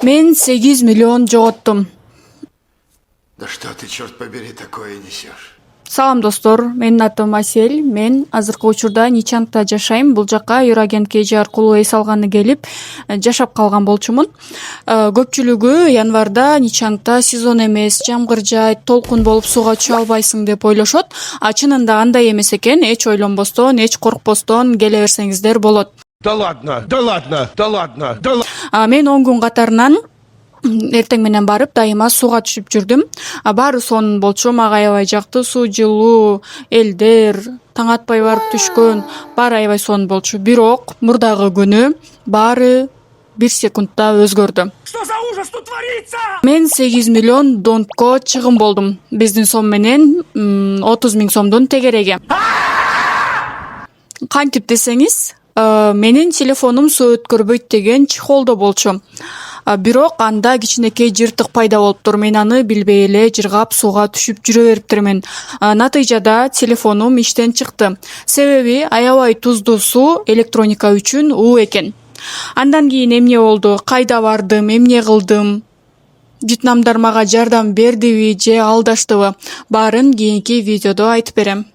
Мен 8 миллион жоготтум. Да что ты, черт побери, такое несешь? Салам достор, менин атым Асель. Мен азыркы учурда Ничангда жашайм. Бул жакка Юраген KG аркылуу эс алганы келип, жашап калган болчумун. Көпчүлүгү январда Ничангда сезон эмес, жамгыр жайт, толкун болуп сууга түшө албайсың деп ойлошот. А чынында андай эмес экен. Эч ойлонбостон, эч коркпостон келе берсеңиздер болот. Да ладно, да ладно, да ладно, да ладно. Мен 10 күн катарынан эртең менен барып дайыма сууга түшүп жүрдүм. Баары сонун болчу, мага аябай жакты. Суу жылуу, элдер, таң атпай барып түшкөн, баары аябай сонун болчу. Бирок мурдагы күнү баары 1 секундда өзгөрдү. Что за ужас тут творится? Мен 8 миллион донтко чыгым болдум. Биздин сом менен 30 миң сомдун тегереги. Кантип десеңиз, менин телефонум суу өткөрбөйт деген чехолдо болчу. Бирок анда кичинекей жыртык пайда болуптур. Мен аны билбей эле жыргап сууга түшүп жүрө бериптирмин. Натыйжада телефонум иштен чыкты. Себеби аябай туздуу суу электроника үчүн уу экен. Андан кийин эмне болду? Кайда бардым? Эмне кылдым? Жытнамдар мага жардам бердиби же алдаштыбы? Баарын кийинки видеодо айтып берем.